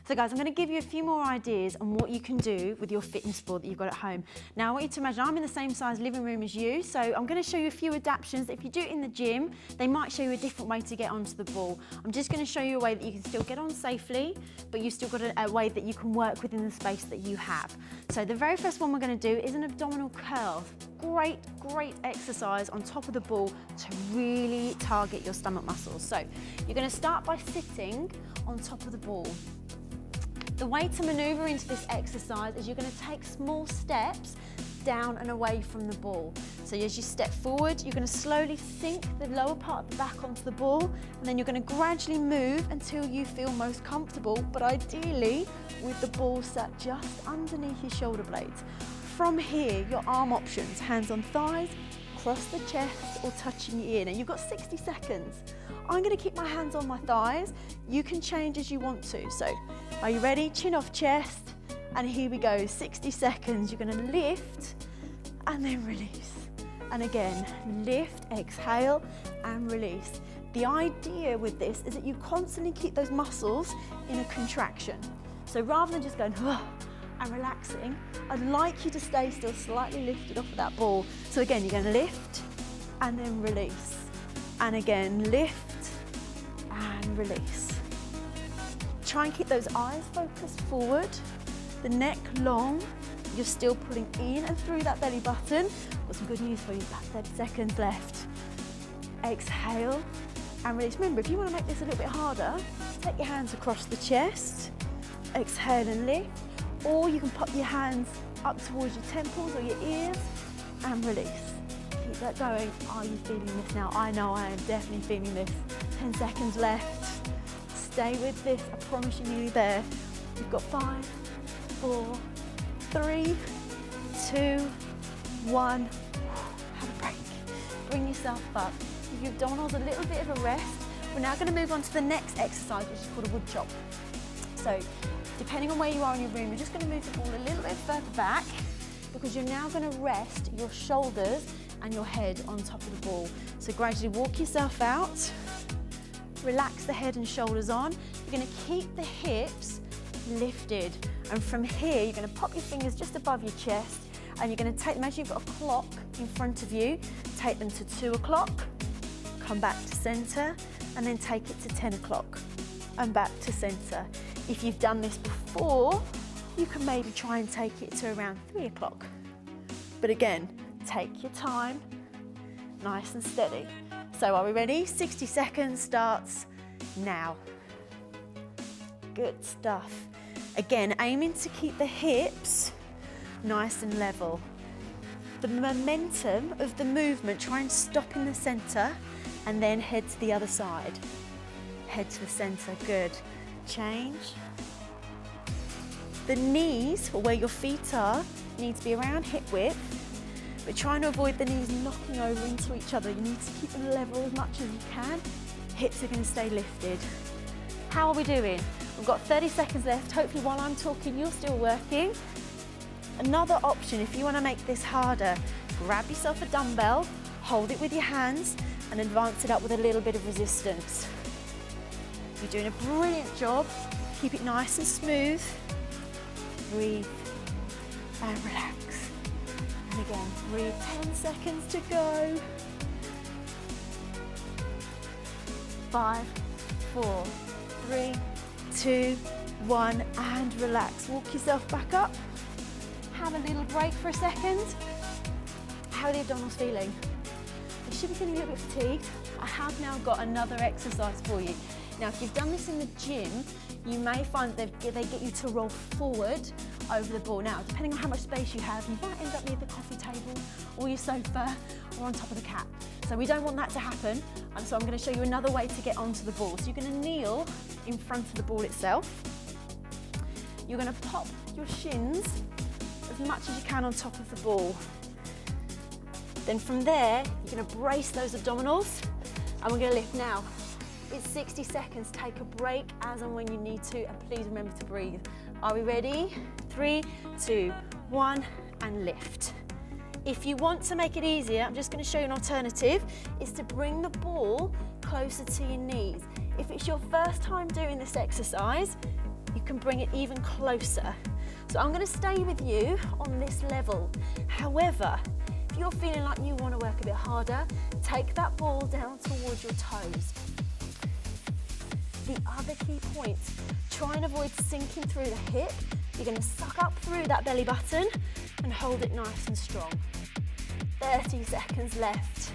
So guys, I'm going to give you a few more ideas on what you can do with your fitness board that you've got at home. Now I want you to imagine I'm in the same size living room as you, so I'm going to show you a few adaptations that if you do it in the gym, they might show you a different way to get onto the ball. I'm just going to show you a way that you can still get on safely, but you've still got a way that you can work within the space that you have. So the very first one we're going to do is an abdominal curl. Great exercise on top of the ball to really target your stomach muscles. So you're going to start by sitting on top of the ball. The way to maneuver into this exercise is you're going to take small steps down and away from the ball. So as you step forward, you're going to slowly sink the lower part of the back onto the ball, and then you're going to gradually move until you feel most comfortable, but ideally with the ball sat just underneath your shoulder blades. From here, your arm options, hands on thighs, across the chest or touching your ear. Now you've got 60 seconds. I'm going to keep my hands on my thighs. You can change as you want to. So are you ready? Chin off chest, and here we go, 60 seconds. You're going to lift and then release. And again, lift, exhale and release. The idea with this is that you constantly keep those muscles in a contraction. So rather than just going and relaxing, I'd like you to stay still slightly lifted off of that ball. So again, you're going to lift and then release. And again, lift and release. Try and keep those eyes focused forward, the neck long. You're still pulling in and through that belly button. Got some good news for you, about 30 seconds left. Exhale and release. Remember, if you want to make this a little bit harder, take your hands across the chest, exhale and lift, or you can pop your hands up towards your temples or your ears and release. Keep that going. Are you feeling this now? I know I am definitely feeling this. 10 seconds left. Stay with this, I promise you're nearly there. You've got 5, 4, 3, 2, 1. Have a break. Bring yourself up. Give your abdominals a little bit of a rest. We're now going to move on to the next exercise, which is called a wood chop. So, depending on where you are in your room, you're just going to move the ball a little bit further back, because you're now going to rest your shoulders and your head on top of the ball. So gradually walk yourself out, relax the head and shoulders on. You're going to keep the hips lifted, and from here you're going to pop your fingers just above your chest, and you're going to take them, as you've got a clock in front of you, take them to 2 o'clock, come back to center, and then take it to 10 o'clock and back to center. If you've done this before, you can maybe try and take it to around 3 o'clock. But again, take your time, nice and steady. So are we ready? 60 seconds starts now. Good stuff. Again, aiming to keep the hips nice and level. The momentum of the movement, try and stop in the center and then head to the other side. Head to the center, good. Change. The knees, or where your feet are, need to be around hip width, but trying to avoid the knees knocking over into each other. You need to keep them level as much as you can. Hips are going to stay lifted. How are we doing? We've got 30 seconds left. Hopefully while I'm talking, you're still working. Another option, if you want to make this harder, grab yourself a dumbbell, hold it with your hands, and advance it up with a little bit of resistance. You're doing a brilliant job. Keep it nice and smooth. Breathe and relax. And again, breathe. 10 seconds to go. 5, 4, 3, 2, 1, and relax. Walk yourself back up. Have a little break for a second. How are the abdominals feeling? You should be feeling a little bit fatigued. I have now got another exercise for you. Now, if you've done this in the gym, you may find that they get you to roll forward over the ball. Now, depending on how much space you have, you might end up near the coffee table or your sofa or on top of the cat. So we don't want that to happen. And so I'm going to show you another way to get onto the ball. So you're going to kneel in front of the ball itself. You're going to pop your shins as much as you can on top of the ball. Then from there, you're going to brace those abdominals, and we're going to lift now. It's 60 seconds. Take a break as and when you need to, and please remember to breathe. Are we ready? 3, 2, 1, and lift. If you want to make it easier, I'm just going to show you an alternative, is to bring the ball closer to your knees. If it's your first time doing this exercise, you can bring it even closer. So I'm going to stay with you on this level. However, if you're feeling like you want to work a bit harder, take that ball down towards your toes. The other key point, try and avoid sinking through the hip. You're going to suck up through that belly button and hold it nice and strong. 30 seconds left.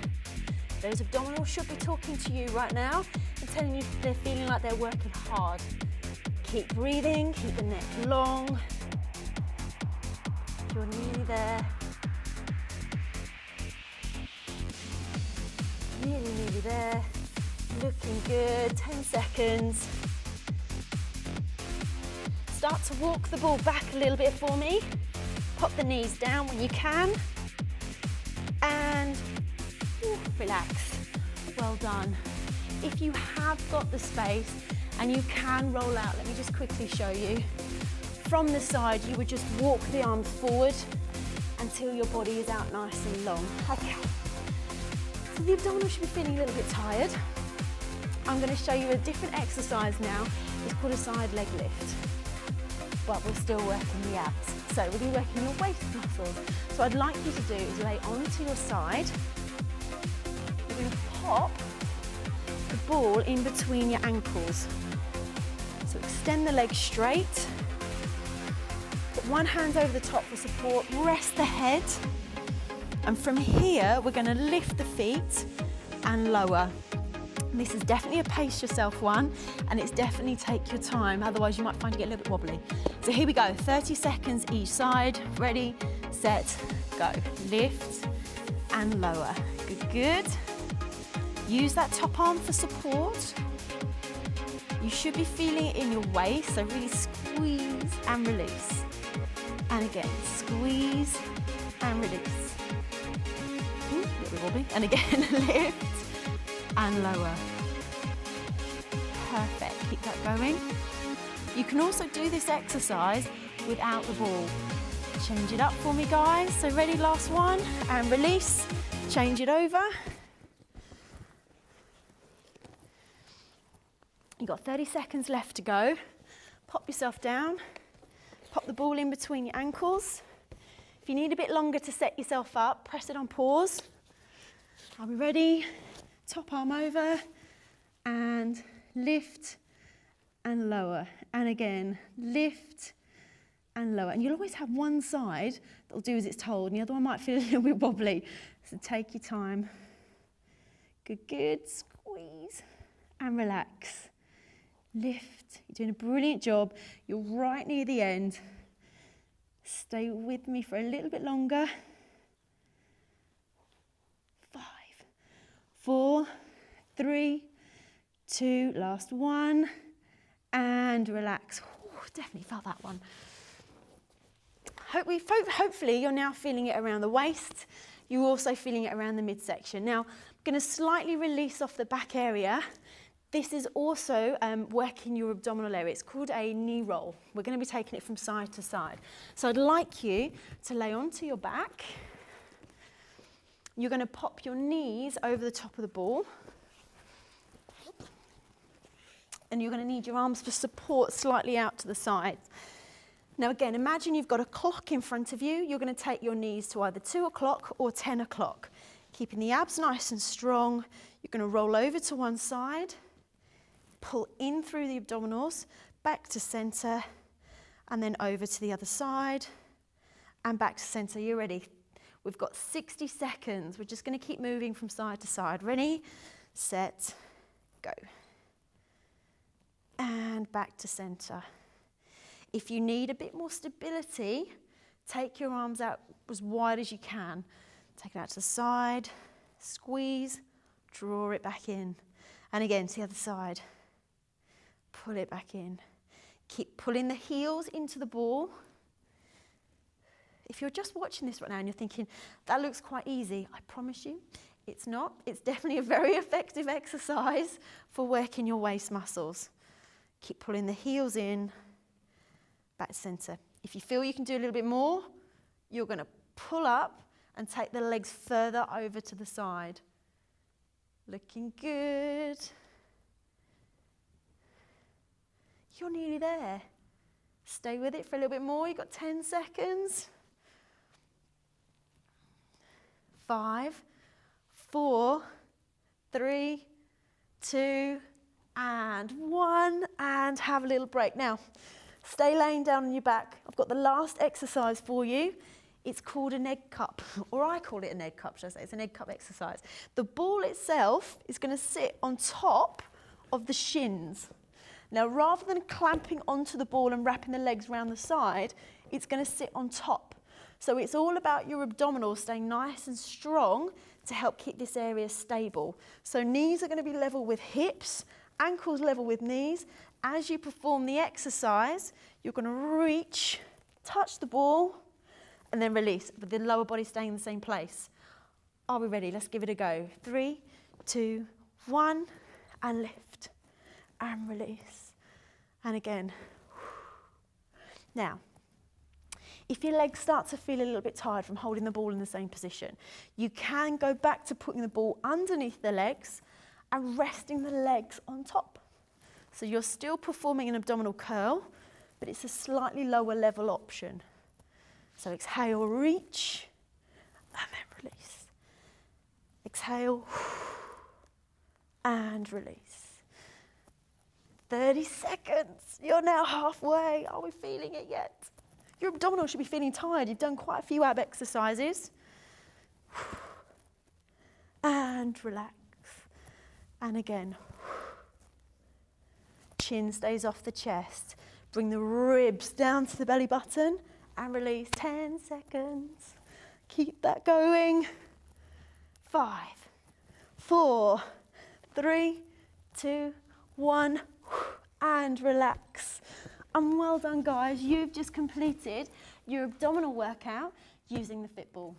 Those abdominals should be talking to you right now and telling you they're feeling like they're working hard. Keep breathing, keep the neck long. You're nearly there. Nearly there. Looking good, 10 seconds. Start to walk the ball back a little bit for me. Pop the knees down when you can. And relax. Well done. If you have got the space and you can roll out, let me just quickly show you. From the side, you would just walk the arms forward until your body is out nice and long. Okay. So the abdominals should be feeling a little bit tired. I'm going to show you a different exercise now. It's called a side leg lift. But we're still working the abs. So we'll be working your waist muscles. So what I'd like you to do is lay onto your side. You're going to pop the ball in between your ankles. So extend the legs straight. Put one hand over the top for support. Rest the head. And from here, we're going to lift the feet and lower. This is definitely a pace yourself one, and it's definitely take your time, otherwise you might find you get a little bit wobbly. So here we go, 30 seconds each side. Ready, set, go. Lift and lower. Good, good. Use that top arm for support. You should be feeling it in your waist, so really squeeze and release. And again, squeeze and release. A little bit wobbly. And again, lift and lower. Perfect, keep that going. You can also do this exercise without the ball. Change it up for me, guys. So ready, last one, and release. Change it over. You've got 30 seconds left to go. Pop yourself down. Pop the ball in between your ankles. If you need a bit longer to set yourself up, press it on pause. Are we ready? Top arm over and lift and lower. And again, lift and lower. And you'll always have one side that'll do as it's told, and the other one might feel a little bit wobbly. So take your time. Good, good. Squeeze and relax. Lift. You're doing a brilliant job. You're right near the end. Stay with me for a little bit longer. 5, 4, 3, 2, last one, and relax. Ooh, definitely felt that one. Hopefully you're now feeling it around the waist. You're also feeling it around the midsection. Now, I'm going to slightly release off the back area. This is also working your abdominal area. It's called a knee roll. We're going to be taking it from side to side. So I'd like you to lay onto your back. You're going to pop your knees over the top of the ball. And you're going to need your arms for support slightly out to the sides. Now again, imagine you've got a clock in front of you. You're going to take your knees to either 2 o'clock or 10 o'clock. Keeping the abs nice and strong. You're going to roll over to one side, pull in through the abdominals, back to center, and then over to the other side, and back to center. You're ready. We've got 60 seconds. We're just going to keep moving from side to side. Ready, set, go. And back to center. If you need a bit more stability, take your arms out as wide as you can. Take it out to the side, squeeze, draw it back in. And again, to the other side. Pull it back in. Keep pulling the heels into the ball. If you're just watching this right now and you're thinking, that looks quite easy, I promise you, it's not. It's definitely a very effective exercise for working your waist muscles. Keep pulling the heels in, back to center. If you feel you can do a little bit more, you're going to pull up and take the legs further over to the side. Looking good. You're nearly there. Stay with it for a little bit more. You've got 10 seconds. 5, 4, 3, 2, and 1, and have a little break. Now, stay laying down on your back. I've got the last exercise for you. It's called an egg cup, or I call it an egg cup, should I say. It's an egg cup exercise. The ball itself is going to sit on top of the shins. Now, rather than clamping onto the ball and wrapping the legs around the side, it's going to sit on top. So it's all about your abdominals staying nice and strong to help keep this area stable. So knees are going to be level with hips, ankles level with knees. As you perform the exercise, you're going to reach, touch the ball, and then release, with the lower body staying in the same place. Are we ready? Let's give it a go. 3, 2, 1, and lift, and release. And again. Now, if your legs start to feel a little bit tired from holding the ball in the same position, you can go back to putting the ball underneath the legs and resting the legs on top. So you're still performing an abdominal curl, but it's a slightly lower level option. So exhale, reach, and then release. Exhale, and release. 30 seconds. You're now halfway. Are we feeling it yet? Your abdominals should be feeling tired. You've done quite a few ab exercises. And relax. And again. Chin stays off the chest. Bring the ribs down to the belly button and release. 10 seconds. Keep that going. 5, 4, 3, 2, 1, and relax. And well done, guys. You've just completed your abdominal workout using the Fit Ball.